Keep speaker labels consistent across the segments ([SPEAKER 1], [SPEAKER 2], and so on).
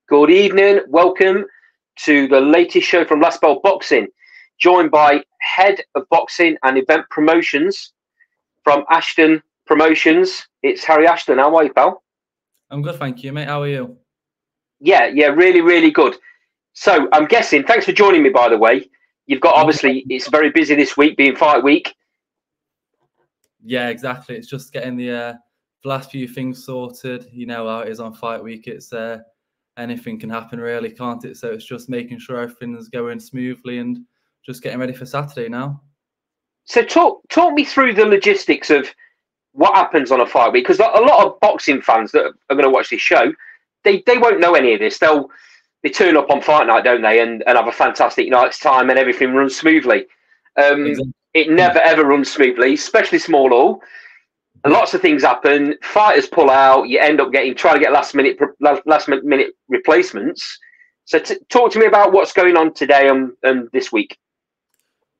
[SPEAKER 1] Good evening. Welcome to the latest show from Last Bell Boxing, joined by Head of Boxing and Event Promotions from Ashton Promotions. It's Harry Ashton. How are you, pal?
[SPEAKER 2] I'm good, thank you, mate. How are you?
[SPEAKER 1] Yeah, really, really good. So I'm guessing, thanks for joining me, by the way. You've got, obviously, it's very busy this week, being fight week.
[SPEAKER 2] Yeah, exactly. It's just getting the last few things sorted. You know how it is on fight week. It's anything can happen, really, can't it? So it's just making sure everything's going smoothly and just getting ready for Saturday now.
[SPEAKER 1] So talk me through the logistics of what happens on a fight week, because a lot of boxing fans that are going to watch this show, they won't know any of this. They turn up on fight night, don't they, and have a fantastic night's time and everything runs smoothly.
[SPEAKER 2] Exactly.
[SPEAKER 1] It never ever runs smoothly, especially small hall. Lots of things happen. Fighters pull out. You end up trying to get last minute replacements. So talk to me about what's going on today and this week.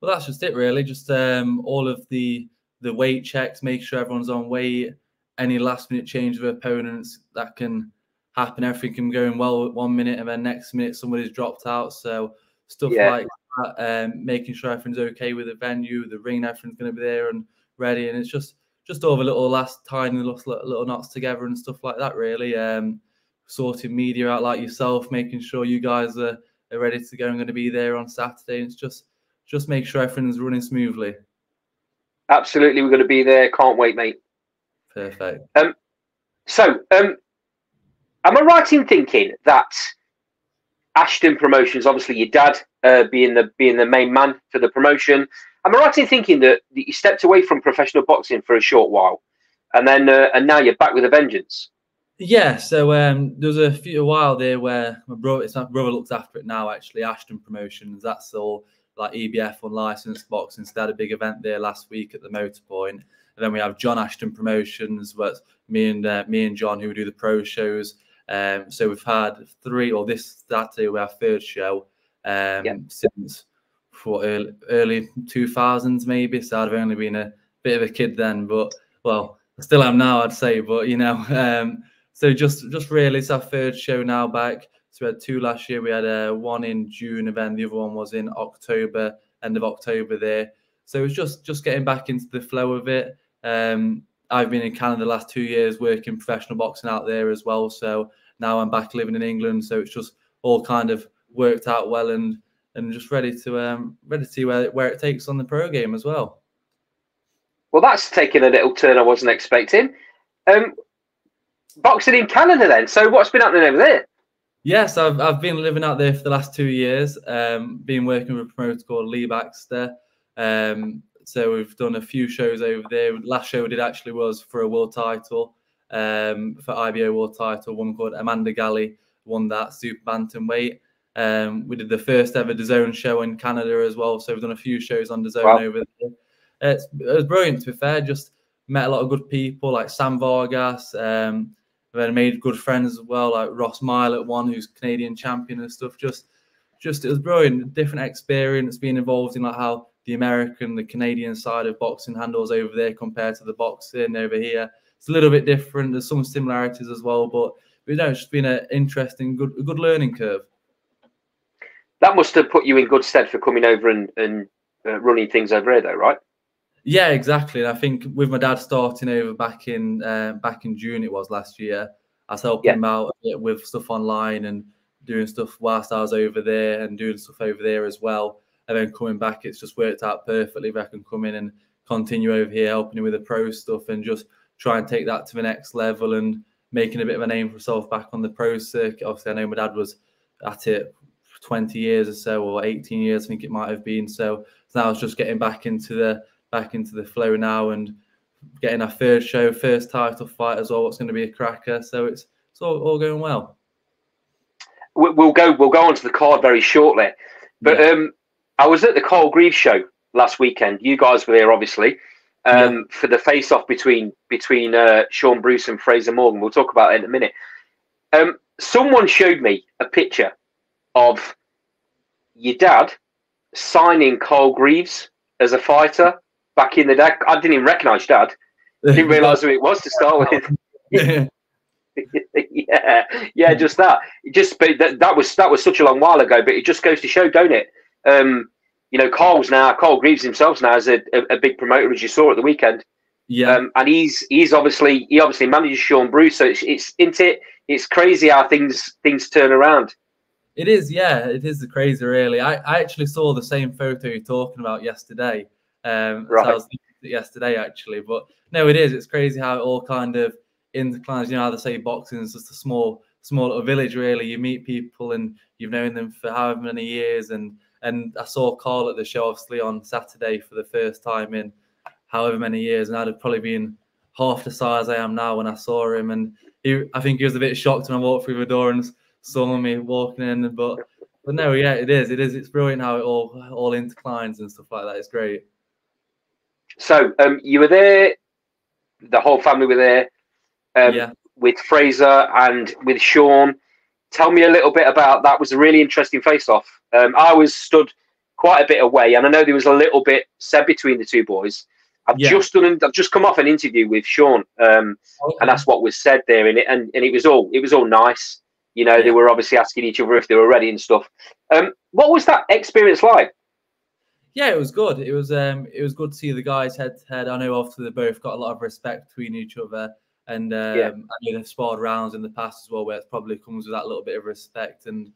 [SPEAKER 2] Well, that's just it, really. Just all of the weight checks, make sure everyone's on weight. Any last minute change of opponents that can happen. Everything can go in well 1 minute, and then next minute somebody's dropped out. So stuff like that, making sure everything's okay with the venue, the ring, everything's going to be there and ready. And it's just all the little last tiny little knots together and stuff like that, really. Sorting media out like yourself, making sure you guys are ready to go and going to be there on Saturday. And it's just make sure everything's running smoothly.
[SPEAKER 1] Absolutely, we're going to be there. Can't wait, mate.
[SPEAKER 2] Perfect.
[SPEAKER 1] So, am I right in thinking that Ashton Promotions, obviously your dad being the main man for the promotion, am I right in thinking that you stepped away from professional boxing for a short while, and then and now you're back with a vengeance?
[SPEAKER 2] Yeah. So there was a while there where my brother looks after it now. Actually, Ashton Promotions. That's all like EBF unlicensed boxing. So they had a big event there last week at the Motor Point. And then we have John Ashton Promotions, but me and John who do the pro shows. So we've had this Saturday we have third show since early 2000s maybe. So I've only been a bit of a kid then, but well, I still am now, I'd say. But you know, so just really it's our third show now back. So we had two last year. We had one in June, and then the other one was in October, end of October there. So it's just getting back into the flow of it. I've been in Canada the last 2 years working professional boxing out there as well. So now I'm back living in England. So it's just all kind of worked out well and just ready to see where it takes on the pro game as well.
[SPEAKER 1] Well, that's taken a little turn I wasn't expecting. Boxing in Canada then. So what's been happening over there?
[SPEAKER 2] Yes, I've been living out there for the last 2 years. Been working with a promoter called Lee Baxter. So we've done a few shows over there. Last show we did actually was for a world title, for IBO world title. One called Amanda Galley won that super bantamweight. We did the first ever DAZN show in Canada as well. So we've done a few shows on DAZN over there. It was brilliant, to be fair. Just met a lot of good people like Sam Vargas. Then made good friends as well, like Ross Mile who's Canadian champion and stuff. Just it was brilliant. Different experience being involved in like how the American, the Canadian side of boxing handles over there compared to the boxing over here. It's a little bit different. There's some similarities as well, but you know, it's just been an interesting, good learning curve.
[SPEAKER 1] That must have put you in good stead for coming over and running things over here, though, right?
[SPEAKER 2] Yeah, exactly. And I think with my dad starting over back in June, it was last year, I was helping him out with stuff online and doing stuff whilst I was over there and doing stuff over there as well. And then coming back, it's just worked out perfectly. If I can come in and continue over here, helping him with the pro stuff and just try and take that to the next level and making a bit of a name for himself back on the pro circuit. Obviously, I know my dad was at it for 20 years or so, or 18 years, I think it might have been. So now it's just getting back into the flow now and getting our third show, first title fight as well. What's going to be a cracker. So it's all going well.
[SPEAKER 1] We'll go on to the card very shortly. But I was at the Carl Greaves show last weekend. You guys were there, obviously, for the face-off between Sean Bruce and Frazer Morgan. We'll talk about it in a minute. Someone showed me a picture of your dad signing Carl Greaves as a fighter back in the day. I didn't even recognise Dad. Didn't realise who it was to start with. Yeah, just that. But that was such a long while ago. But it just goes to show, don't it? Carl Greaves himself now is a big promoter, as you saw at the weekend.
[SPEAKER 2] Yeah.
[SPEAKER 1] And he obviously manages Sean Bruce. So it's crazy how things turn around.
[SPEAKER 2] It is, yeah, it is crazy, really. I actually saw the same photo you're talking about yesterday.
[SPEAKER 1] Right.
[SPEAKER 2] So I was thinking it yesterday, actually. But no, it is. It's crazy how it all kind of interclines. You know how they say boxing is just a small little village, really. You meet people and you've known them for however many years. And I saw Carl at the show, obviously, on Saturday for the first time in however many years. And I'd have probably been half the size I am now when I saw him. And I think he was a bit shocked when I walked through the door and saw me walking in, but no, yeah, it is. It's brilliant how it all interclines and stuff like that. It's great.
[SPEAKER 1] So you were there, the whole family were there, with Frazer and with Sean. Tell me a little bit about that. It was a really interesting face-off. I was stood quite a bit away, and I know there was a little bit said between the two boys. I've just come off an interview with Sean, and that's what was said there, and it was all nice. You know, they were obviously asking each other if they were ready and stuff. What was that experience like?
[SPEAKER 2] Yeah, it was good. It was good to see the guys head to head. I know obviously they both got a lot of respect between each other, and I know they've sparred rounds in the past as well, where it probably comes with that little bit of respect, and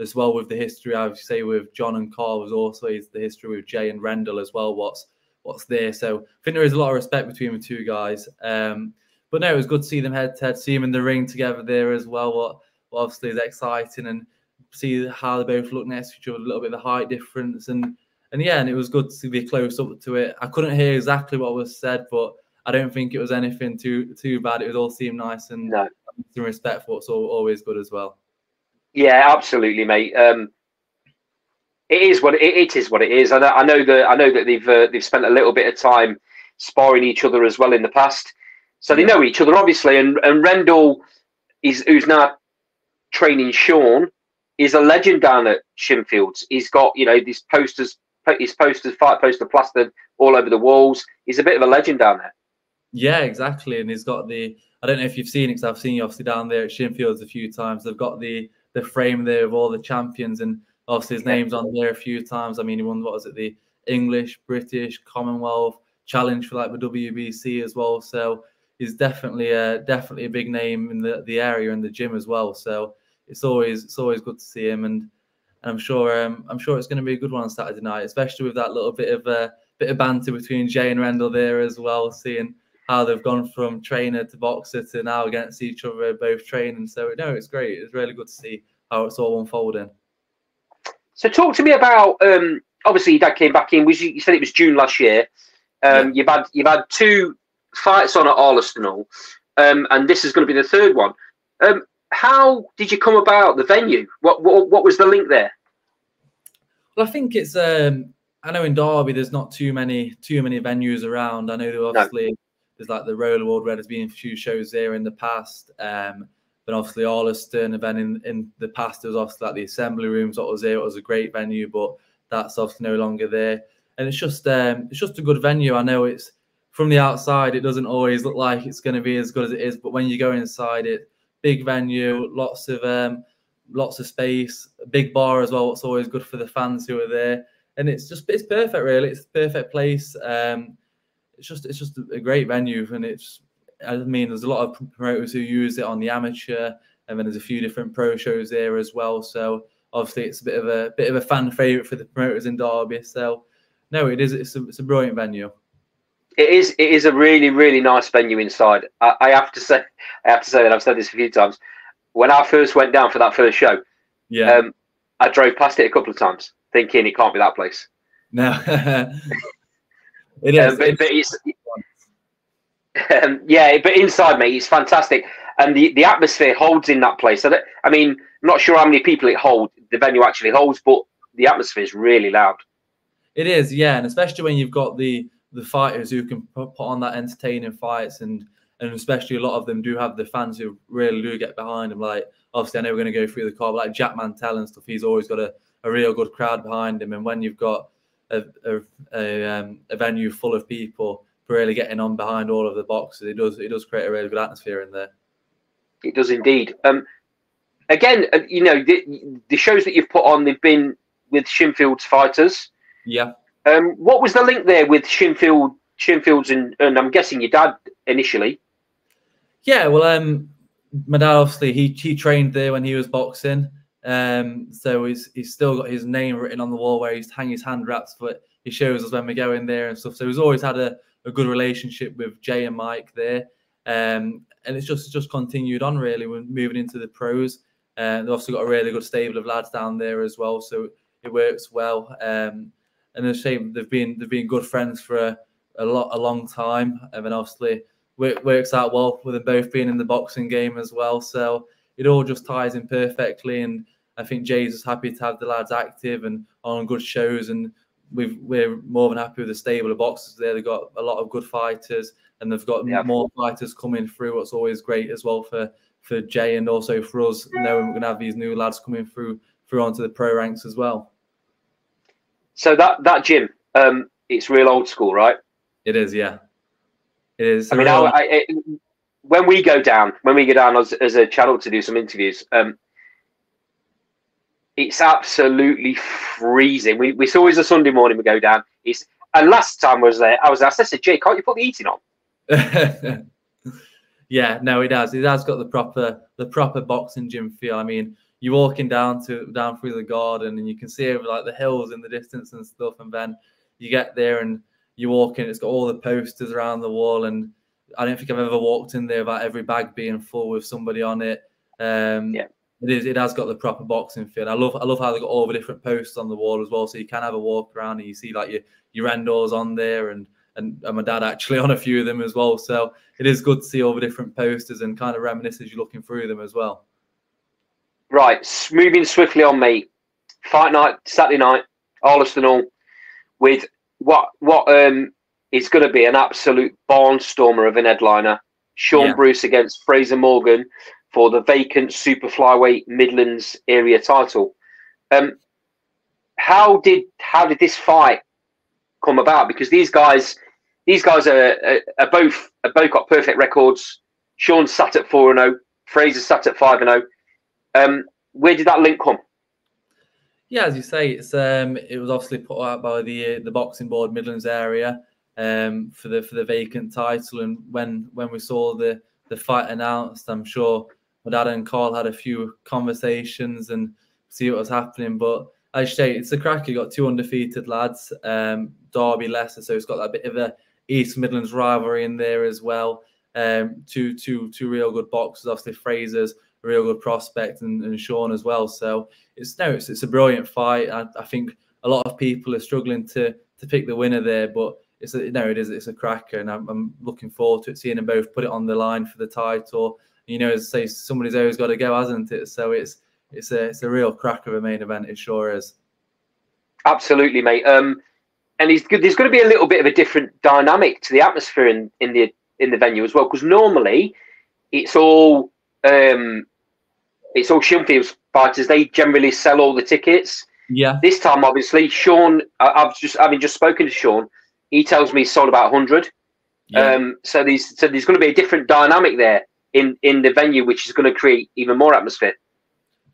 [SPEAKER 2] as well with the history, I would say with John and Carl was also the history with Jay and Rendell as well. What's there? So I think there is a lot of respect between the two guys. But no, it was good to see them head to head, see them in the ring together there as well. What obviously is exciting, and see how they both look next to each other, a little bit of the height difference, and it was good to be close up to it. I couldn't hear exactly what was said, but I don't think it was anything too bad. It all seemed nice and respectful. It's always good as well.
[SPEAKER 1] Yeah, absolutely, mate. It is what it is. I know that they've spent a little bit of time sparring each other as well in the past, so they know each other obviously. And Rendell who's now training Sean, is a legend down at Shinfields. He's got these posters, fight poster plastered all over the walls. He's a bit of a legend down there.
[SPEAKER 2] Yeah, exactly. And he's got I don't know if you've seen it, because I've seen you obviously down there at Shinfields a few times. They've got the frame there of all the champions, and obviously his name's on there a few times. I mean, he won, what was it, the English, British, Commonwealth challenge for like the WBC as well. So he's definitely a big name in the area and the gym as well. So it's always good to see him, and I'm sure it's going to be a good one on Saturday night, especially with that little bit of banter between Jay and Rendell there as well, seeing how they've gone from trainer to boxer to now against each other, both training. So no, it's great. It's really good to see how it's all unfolding.
[SPEAKER 1] So talk to me about obviously your dad came back in. You said it was June last year. You've had 2 fights on at Arsenal, and this is going to be the 3rd one. How did you come about the venue? What was the link there?
[SPEAKER 2] Well, I think it's I know in Derby there's not too many venues around. I know there obviously there's like the Roller World where there's been a few shows there in the past. But obviously Arleston, and then in the past there was obviously like the Assembly Rooms that was there. It was a great venue, but that's obviously no longer there. And it's just a good venue. I know it's from the outside, it doesn't always look like it's going to be as good as it is, but when you go inside, it big venue, lots of space, a big bar as well. It's always good for the fans who are there, and it's perfect, really. It's the perfect place. It's just a great venue, and there's a lot of promoters who use it on the amateur, and then there's a few different pro shows there as well. So obviously it's a bit of a fan favorite for the promoters in Derby. So no, it is. It's a brilliant venue.
[SPEAKER 1] It is a really, really nice venue inside. I have to say that I've said this a few times. When I first went down for that first show, I drove past it a couple of times, thinking it can't be that place.
[SPEAKER 2] No, it is.
[SPEAKER 1] But inside, mate, it's fantastic, and the atmosphere holds in that place. I mean, I'm not sure how many people the venue actually holds, but the atmosphere is really loud.
[SPEAKER 2] It is, yeah, and especially when you've got the fighters who can put on that entertaining fights, and especially a lot of them do have the fans who really do get behind them. Like, obviously, I know we're going to go through the card, but like Jack Mantell and stuff, he's always got a real good crowd behind him. And when you've got a venue full of people really getting on behind all of the boxes, it does create a really good atmosphere in there.
[SPEAKER 1] It does indeed. Again, you know, the shows that you've put on, they've been with Shinfield's fighters.
[SPEAKER 2] Yeah.
[SPEAKER 1] What was the link there with Shinfield's and I'm guessing your dad initially?
[SPEAKER 2] Yeah, well, my dad obviously he trained there when he was boxing, so he's still got his name written on the wall where he's hanging his hand wraps, but he shows us when we go in there and stuff. So he's always had a good relationship with Jay and Mike there, and it's just continued on really. We're moving into the pros. They've also got a really good stable of lads down there as well, so it works well. And it's a shame they've been good friends for a long time, and then obviously works out well with them both being in the boxing game as well. So it all just ties in perfectly, and I think Jay's just happy to have the lads active and on good shows, and we're more than happy with the stable of boxers there. They've got a lot of good fighters, and they've got more fighters coming through. What's always great as well for Jay and also for us, knowing we're going to have these new lads coming through onto the pro ranks as well.
[SPEAKER 1] So that gym, it's real old school, right?
[SPEAKER 2] It is, yeah. It is.
[SPEAKER 1] I mean, when we go down as a channel to do some interviews, it's absolutely freezing. It's always a Sunday morning we go down. And last time I was there, I said, Jay, can't you put the heating on?
[SPEAKER 2] Yeah, no, it has. It has got the proper boxing gym feel. I mean, you're walking down through the garden and you can see over like the hills in the distance and stuff, and then you get there and you walk in, it's got all the posters around the wall, and I don't think I've ever walked in there without every bag being full with somebody on it. It has got the proper boxing feel. I love how they got all the different posters on the wall as well, so you can have a walk around and you see like your Endors on there and my dad actually on a few of them as well. So it is good to see all the different posters and kind of reminisce as you're looking through them as well.
[SPEAKER 1] Right, moving swiftly on, mate. Fight night, Saturday night, Arleston Hall, with what is going to be an absolute barnstormer of an headliner. Sean Bruce against Frazer Morgan for the vacant super flyweight Midlands area title. How did this fight come about? Because these guys are both got perfect records. Sean sat at 4-0, Frazer sat at 5-0. Where did that link come?
[SPEAKER 2] Yeah, as you say, it was obviously put out by the boxing board Midlands area for the vacant title, and when we saw the fight announced, I'm sure my dad and Carl had a few conversations and see what was happening. But as you say, it's a crack. You got two undefeated lads, Derby, Leicester, so it's got that bit of a East Midlands rivalry in there as well. Two real good boxers. Obviously, Frazer's a real good prospect, and Sean as well. So it's a brilliant fight. I think a lot of people are struggling to pick the winner there, but it's a cracker, and I'm looking forward to it, seeing them both put it on the line for the title. You know, as I say, somebody's always got to go, hasn't it? So it's a real cracker of a main event. It sure is. Absolutely, mate.
[SPEAKER 1] And there's going to be a little bit of a different dynamic to the atmosphere in the venue as well, because normally it's all Shinfield's fighters. They generally sell all the tickets.
[SPEAKER 2] Yeah.
[SPEAKER 1] This time, obviously, Sean. Having just spoken to Sean, he tells me he sold about 100. Yeah. So there's going to be a different dynamic there in the venue, which is going to create even more atmosphere.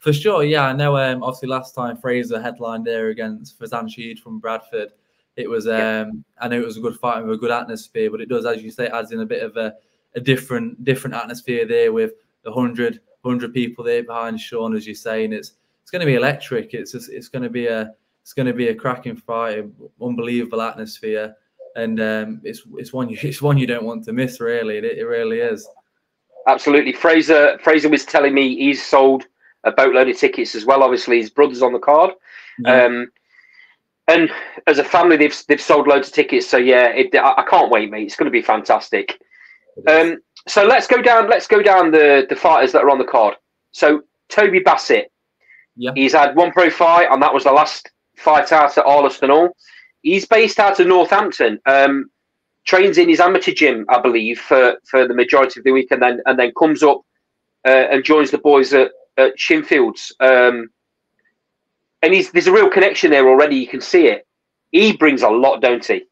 [SPEAKER 2] For sure, yeah. I know. Obviously, last time Frazer headlined there against Fazan Sheed from Bradford, it was. I know it was a good fight with a good atmosphere, but it does, as you say, adds in a bit of a different atmosphere there with 100 people there behind Sean, as you say, and it's going to be electric. It's going to be a cracking fight, unbelievable atmosphere, and it's one you don't want to miss. Really, it really is.
[SPEAKER 1] Absolutely. Frazer was telling me he's sold a boatload of tickets as well. Obviously, his brother's on the card. Yeah. And as a family, they've sold loads of tickets. So yeah, I can't wait, mate. It's going to be fantastic. So let's go down the fighters that are on the card. So Toby Bassett, he's had one pro fight, and that was the last fight out at Arleston Hall. He's based out of Northampton. Trains in his amateur gym, I believe, for the majority of the week, and then comes up and joins the boys at Shinfield's. And there's a real connection there already. You can see it. He brings a lot, don't he?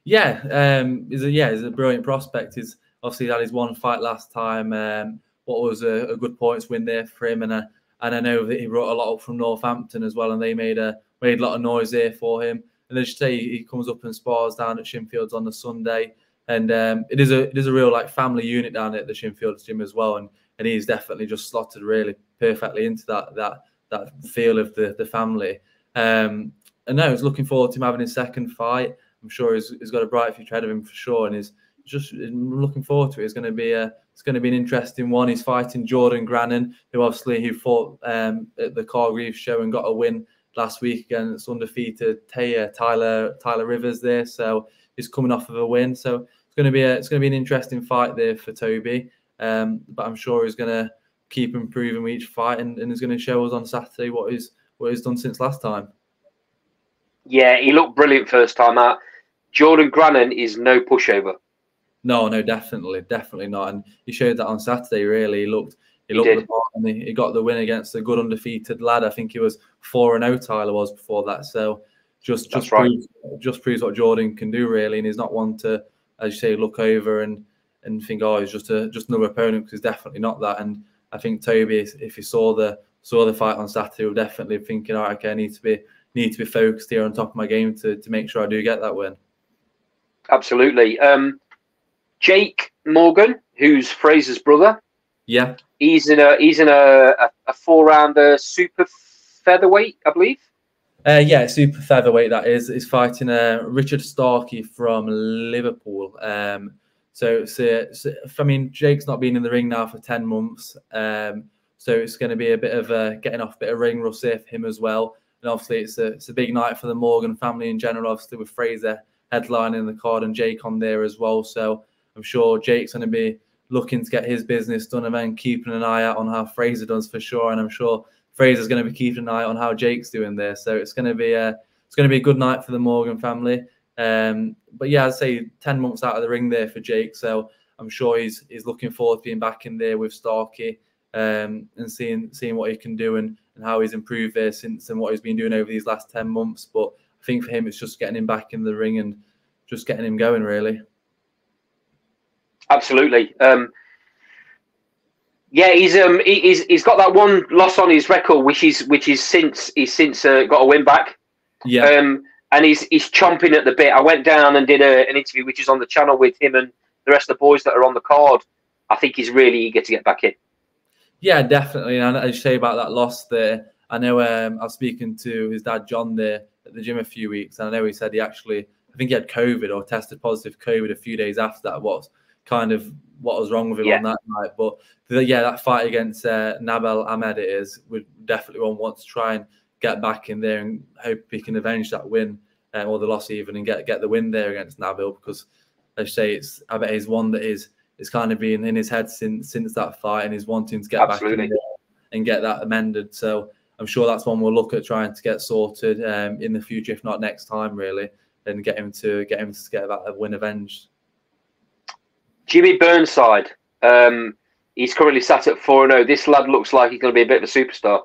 [SPEAKER 2] Yeah, he's a brilliant prospect. He's obviously had his one fight last time, what was a good points win there for him. And I know that he brought a lot up from Northampton as well, and they made a lot of noise there for him. And as you say, he comes up and spars down at Shinfields on the Sunday, and it is a real like family unit down at the Shinfields gym as well. And he's definitely just slotted really perfectly into that feel of the family. And no, I was looking forward to him having his second fight. I'm sure he's got a bright future ahead of him for sure, and he's just looking forward to it. It's going to be an interesting one. He's fighting Jordan Grannon, who fought at the Cargreaves show and got a win last week against undefeated Tyler Rivers there. So he's coming off of a win. So it's going to be an interesting fight there for Toby. But I'm sure he's going to keep improving with each fight, and is going to show us on Saturday what he's done since last time.
[SPEAKER 1] Yeah, he looked brilliant first time out. Jordan Grannon is no pushover. No,
[SPEAKER 2] definitely not. And he showed that on Saturday. Really, he looked the part, and he got the win against a good undefeated lad. I think he was 4-0. Tyler was before that. So just proves what Jordan can do really, and he's not one to, as you say, look over and think, oh, he's just another opponent, because he's definitely not that. And I think Toby, if he saw the fight on Saturday, was definitely thinking, all right, okay, I need to be focused here on top of my game to make sure I do get that win.
[SPEAKER 1] Absolutely. Jake Morgan, who's Frazer's brother.
[SPEAKER 2] Yeah.
[SPEAKER 1] He's in a 4-rounder super featherweight, I believe.
[SPEAKER 2] Yeah, super featherweight that is. He's fighting Richard Starkey from Liverpool. So I mean, Jake's not been in the ring now for 10 months. So it's going to be a bit of getting off a bit of ring rust here for him as well. And obviously it's a big night for the Morgan family in general, obviously with Frazer headlining the card and Jake on there as well. So I'm sure Jake's going to be looking to get his business done, and then keeping an eye out on how Frazer does for sure. And I'm sure Frazer's going to be keeping an eye on how Jake's doing there. So it's going to be a good night for the Morgan family. But yeah, I'd say 10 months out of the ring there for Jake. So I'm sure he's looking forward to being back in there with Starkey, and seeing what he can do and how he's improved there since, and what he's been doing over these last 10 months. But I think for him, it's just getting him back in the ring and just getting him going, really.
[SPEAKER 1] Absolutely. Yeah, he's got that one loss on his record, which is since got a win back.
[SPEAKER 2] Yeah.
[SPEAKER 1] And he's chomping at the bit. I went down and did an interview, which is on the channel, with him and the rest of the boys that are on the card. I think he's really eager to get back in. Yeah,
[SPEAKER 2] definitely. And as you say about that loss there, I know I was speaking to his dad John there at the gym a few weeks, and I know he said I think he had COVID or tested positive COVID a few days after that. What was wrong with him on that night? But that fight against Nabel Ahmed would definitely want to try and get back in there and hope he can avenge that win or the loss even, and get the win there against Nabil, because as I say, I bet he's one that is kind of been in his head since that fight, and he's wanting to get back in there and get that amended. So I'm sure that's one we'll look at trying to get sorted in the future, if not next time, really, and get him to get that win avenged.
[SPEAKER 1] Jimmy Burnside, he's currently sat at 4-0. This lad looks like he's going to be a bit of a superstar.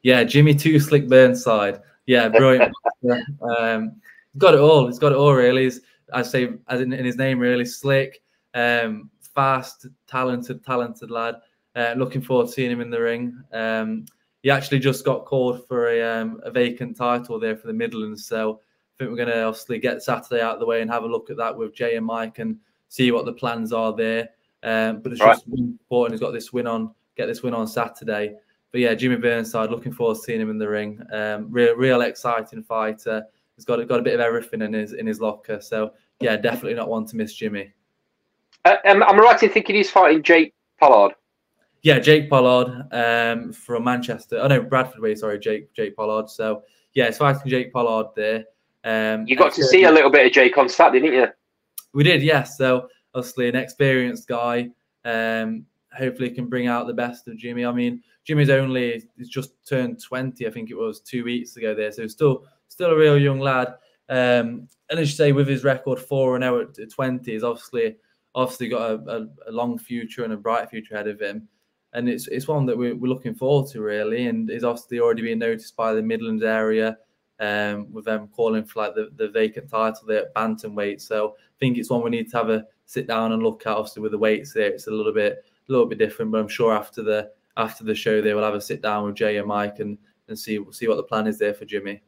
[SPEAKER 2] Yeah, Jimmy Too Slick Burnside. Yeah, brilliant. Got it all. He's got it all, really. I say, as in his name, really slick, fast, talented lad. Looking forward to seeing him in the ring. He actually just got called for a vacant title there for the Midlands. So I think we're going to obviously get Saturday out of the way and have a look at that with Jay and Mike and see what the plans are there. But it's just important he's got this win on, get this win on Saturday. But yeah, Jimmy Burnside, looking forward to seeing him in the ring. Real exciting fighter. He's got a bit of everything in his locker. So yeah, definitely not one to miss Jimmy.
[SPEAKER 1] Am I right in thinking he's fighting Jake Pollard?
[SPEAKER 2] Yeah, Jake Pollard from Manchester. Oh no, Bradford way. Sorry, Jake Pollard. So yeah, he's fighting Jake Pollard there.
[SPEAKER 1] You got to see a little bit of Jake on Saturday, didn't you?
[SPEAKER 2] We did, yes. So obviously an experienced guy. Hopefully can bring out the best of Jimmy. I mean, he's just turned 20. I think it was 2 weeks ago there. So still a real young lad. And as you say, with his record 4-0 at 20, he's obviously got a long future and a bright future ahead of him. And it's one that we're looking forward to, really. And he's obviously already been noticed by the Midlands area, with them calling for like the vacant title there at bantamweight. So I think it's one we need to have a sit down and look at. Obviously, with the weights there, it's a little bit little bit different. But I'm sure after the show, they will have a sit down with Jay and Mike and see what the plan is there for Jimmy.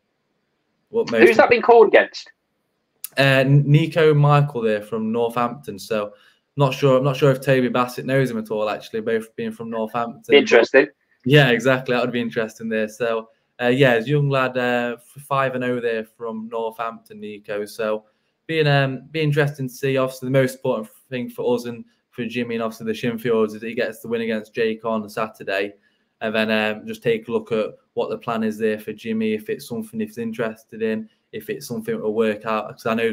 [SPEAKER 1] Who's that been called against?
[SPEAKER 2] Nico and Michael there from Northampton. So not sure if Toby Bassett knows him at all. Actually, both being from Northampton.
[SPEAKER 1] Interesting.
[SPEAKER 2] But, yeah, exactly. That would be interesting there. So yeah, as a young lad, 5-0 there from Northampton, Nico. So be interesting to see. Obviously, the most important thing for us and for Jimmy and obviously the Shinfields is that he gets the win against Jake on Saturday, and then just take a look at what the plan is there for Jimmy. If it's something he's interested in, if it's something that will work out. Because I know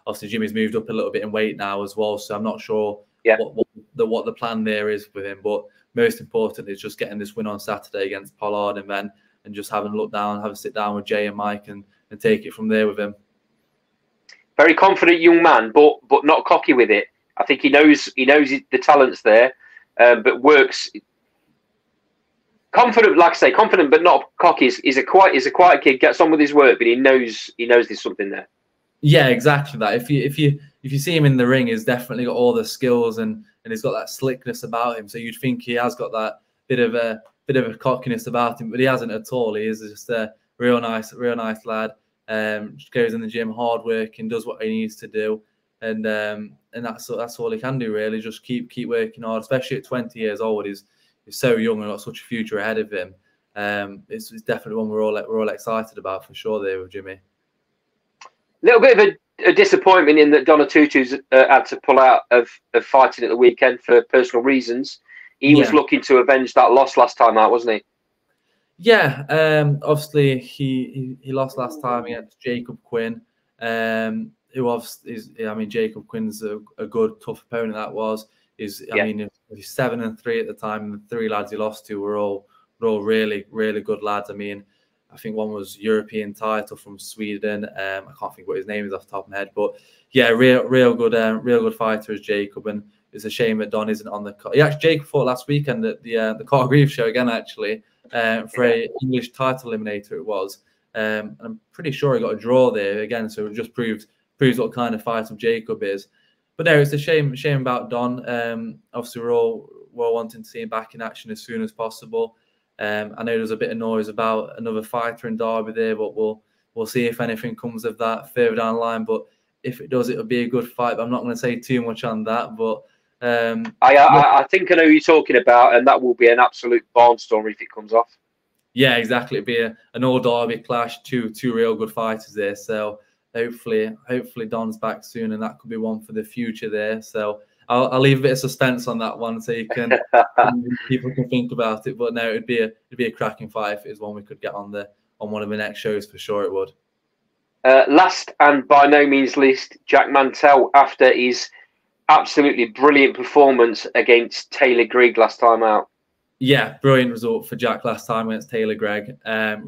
[SPEAKER 2] obviously Jimmy's moved up a little bit in weight now as well, so I'm not sure what the plan there is with him. But most important is just getting this win on Saturday against Pollard, and just having a look down, have a sit down with Jay and Mike, and take it from there with him.
[SPEAKER 1] Very confident young man, but not cocky with it. I think he knows the talent's there, but works confident. Like I say, confident but not cocky. He's a quiet kid. Gets on with his work, but he knows there's something there.
[SPEAKER 2] Yeah, exactly that. If you see him in the ring, he's definitely got all the skills and he's got that slickness about him. So you'd think he has got that bit of a cockiness about him, but he hasn't at all. He is just a real nice lad. Just goes in the gym, hard working, does what he needs to do, and that's all he can do really. Just keep working hard, especially at 20 years old. He's so young and got such a future ahead of him. It's definitely one we're all excited about for sure there with Jimmy.
[SPEAKER 1] Little bit of a disappointment in that Donatutu's had to pull out of fighting at the weekend for personal reasons. He was looking to avenge that loss last time out, wasn't he?
[SPEAKER 2] Yeah, obviously he lost last time against Jacob Quinn, who obviously Jacob Quinn's a good, tough opponent. That was. He's 7-3 at the time. And the 3 lads he lost to were all really, really good lads. I think one was European title from Sweden. I can't think what his name is off the top of my head, but yeah, real good fighter is Jacob, and it's a shame that Don isn't on the. Jacob fought last weekend at the Cargreave show again, actually, for a English title eliminator. It was. And I'm pretty sure he got a draw there again, so it just proves what kind of fighter Jacob is. But no, it's a shame about Don. Obviously, we're all wanting to see him back in action as soon as possible. I know there's a bit of noise about another fighter in Derby there, but we'll see if anything comes of that further down the line. But if it does, it'll be a good fight. But I'm not going to say too much on that. But
[SPEAKER 1] I think I know who you're talking about, and that will be an absolute barnstormer if it comes off.
[SPEAKER 2] Yeah, exactly. It'll be an all Derby clash, two real good fighters there. So hopefully Don's back soon, and that could be one for the future there. So I'll leave a bit of suspense on that one, so you can people can think about it. But no, it'd be a cracking fight if it was one we could get on one of the next shows for sure. It would.
[SPEAKER 1] Last and by no means least, Jack Mantell, after his absolutely brilliant performance against Taylor Grigg last time out.
[SPEAKER 2] Yeah, brilliant result for Jack last time against Taylor Grigg.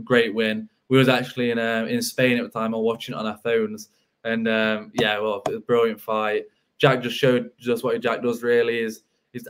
[SPEAKER 2] Great win. We was actually in Spain at the time, or watching it on our phones, and it was a brilliant fight. Jack just showed just what Jack does really.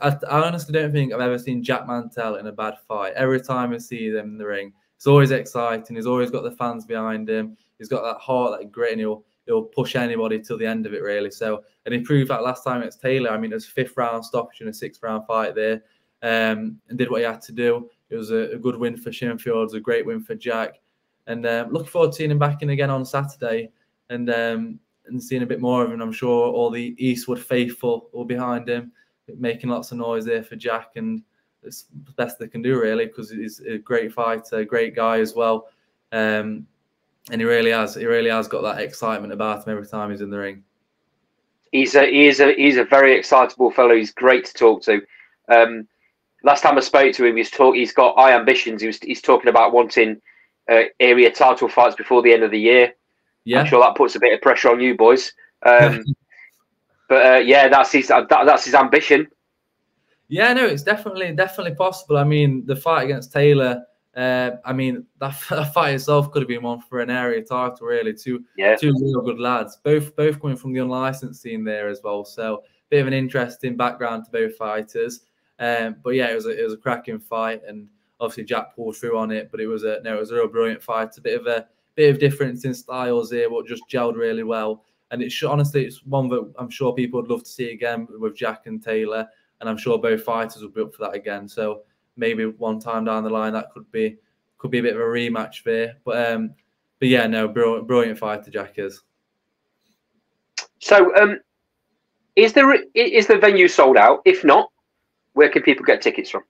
[SPEAKER 2] I honestly don't think I've ever seen Jack Mantell in a bad fight. Every time I see them in the ring, it's always exciting. He's always got the fans behind him. He's got that heart, that grit, and he'll push anybody till the end of it really. So, and he proved that last time against Taylor. It was 5th round stoppage in a 6th round fight there, and did what he had to do. It was a good win for Shinfield. It was a great win for Jack, and looking forward to seeing him back in again on Saturday, and seeing a bit more of him. I'm sure all the Eastwood faithful will behind him, making lots of noise there for Jack, and it's the best they can do really, because he's a great fighter, a great guy as well, and he really has got that excitement about him every time he's in the ring.
[SPEAKER 1] He's a very excitable fellow. He's great to talk to. Last time I spoke to him, he's got high ambitions. He's talking about wanting area title fights before the end of the year. Yeah. I'm sure that puts a bit of pressure on you boys. But that's his ambition.
[SPEAKER 2] Yeah, no, it's definitely possible. The fight against Taylor, that fight itself could have been one for an area title, really. Two real good lads, both coming from the unlicensed scene there as well. So bit of an interesting background to both fighters. But yeah, it was a cracking fight, and obviously Jack pulled through on it. But it was a real brilliant fight. A bit of difference in styles here, but just gelled really well. And honestly, it's one that I'm sure people would love to see again with Jack and Taylor. and I'm sure both fighters will be up for that again. So maybe one time down the line that could be a bit of a rematch there. But yeah, no, brilliant fighter, Jack is.
[SPEAKER 1] So is the venue sold out? If not, where can people get tickets from?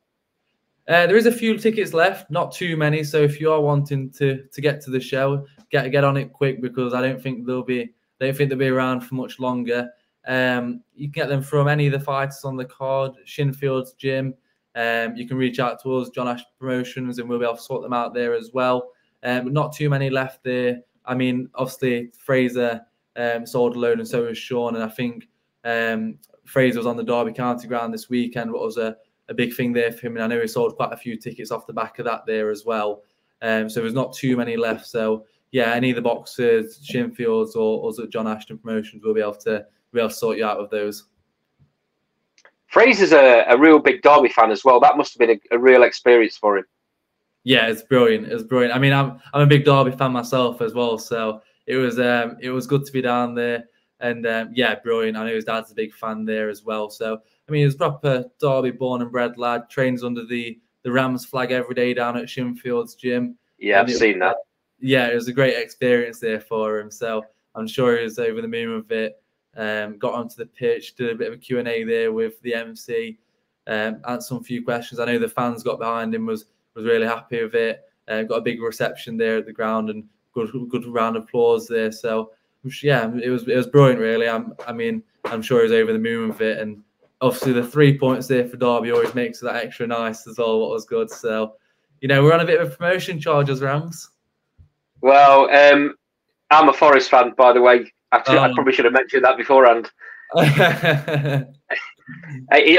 [SPEAKER 2] There is a few tickets left, not too many. So if you are wanting to get to the show, get on it quick, because I don't think they'll be around for much longer. You can get them from any of the fighters on the card, Shinfield's gym. You can reach out to us, John Ashton Promotions, and we'll be able to sort them out there as well. But not too many left there. I mean, obviously Frazer sold a load, and so was Sean. And I think Frazer was on the Derby County ground this weekend, what was a big thing there for him. And I know he sold quite a few tickets off the back of that there as well. So there's not too many left. So yeah, any of the boxers, Shinfields or us at John Ashton Promotions, will be able to sort you out with those.
[SPEAKER 1] Frazer's a real big Derby fan as well. That must have been a real experience for him.
[SPEAKER 2] Yeah, it's brilliant. It's brilliant. I mean, I'm a big Derby fan myself as well, so it was good to be down there. And yeah, brilliant. I know his dad's a big fan there as well. So I mean, he's a proper Derby born and bred lad. Trains under the Rams flag every day down at Shinfield's gym.
[SPEAKER 1] Yeah, I've seen that.
[SPEAKER 2] Yeah, it was a great experience there for him. So I'm sure he was over the moon with it. Got onto the pitch, did a bit of a Q&A there with the MC, answered some few questions. I know the fans got behind him, was really happy with it. Got a big reception there at the ground and good round of applause there. So yeah, it was brilliant, really. I mean, I'm sure he was over the moon with it, and obviously the 3 points there for Derby always makes that extra nice as well. What was good. So we're on a bit of a promotion charge as Rams.
[SPEAKER 1] Well, I'm a Forest fan, by the way. I probably should have mentioned that beforehand. To be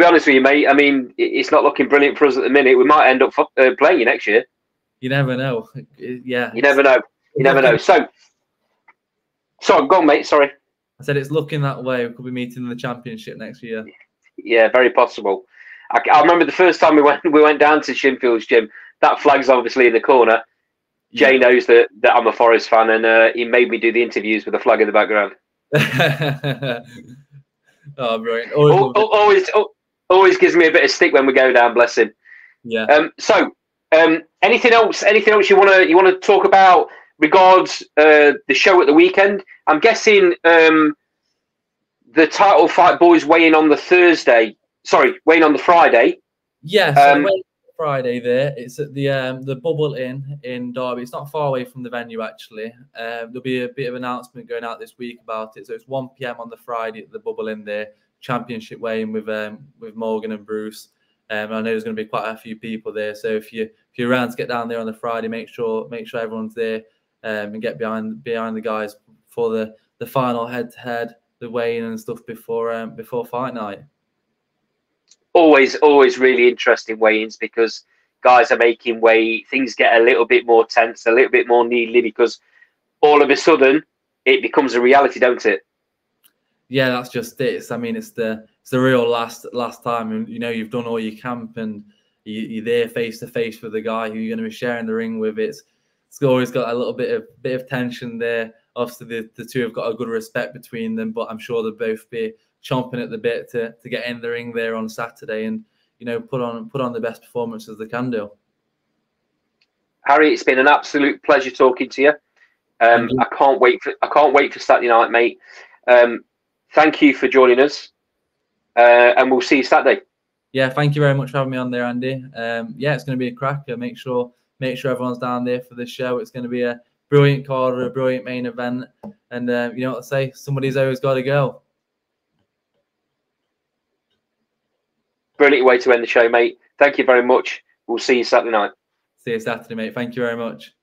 [SPEAKER 1] honest with you, mate, I mean, it's not looking brilliant for us at the minute. We might end up playing you next year.
[SPEAKER 2] You never know. Yeah.
[SPEAKER 1] You never know. You never know. So, go on, mate. Sorry.
[SPEAKER 2] I said it's looking that way. We could be meeting in the championship next year.
[SPEAKER 1] Yeah, very possible. I remember the first time we went down to Shinfield's gym. That flag's obviously in the corner. Jay knows that I'm a Forest fan, and he made me do the interviews with the flag in the background.
[SPEAKER 2] Oh, brilliant!
[SPEAKER 1] Always gives me a bit of stick when we go down. Bless him.
[SPEAKER 2] Yeah.
[SPEAKER 1] Anything else? Anything else you want to talk about regards the show at the weekend? I'm guessing the title fight boys weigh in on the Thursday. Sorry, weigh in on the Friday.
[SPEAKER 2] Yeah. So Friday there. It's at the Bubble Inn in Derby. It's not far away from the venue, actually. There'll be a bit of announcement going out this week about it. So it's 1 p.m. on the Friday at the Bubble Inn there. Championship weigh-in with Morgan and Bruce. I know there's going to be quite a few people there. So if you're around to get down there on the Friday, make sure everyone's there and get behind the guys for the final head-to-head, the weigh-in and stuff before fight night.
[SPEAKER 1] Always really interesting weigh-ins, because guys are making weight. Things get a little bit more tense, a little bit more needly, because all of a sudden it becomes a reality, don't it?
[SPEAKER 2] Yeah, that's just it. I mean, it's the real last time, and you've done all your camp, and you're there face to face with the guy who you're going to be sharing the ring with. It's always got a little bit of tension there. Obviously, the two have got a good respect between them, but I'm sure they'll both be chomping at the bit to get in the ring there on Saturday and put on the best performances they can do.
[SPEAKER 1] Harry, it's been an absolute pleasure talking to you. I can't wait for Saturday night, mate. Thank you for joining us, and we'll see you Saturday.
[SPEAKER 2] Yeah, thank you very much for having me on there, Andy. Yeah, it's going to be a cracker. Make sure everyone's down there for the show. It's going to be a brilliant card, a brilliant main event, and you know what I say, somebody's always got to go.
[SPEAKER 1] Brilliant way to end the show, mate. Thank you very much. We'll see you Saturday night.
[SPEAKER 2] See you Saturday, mate. Thank you very much.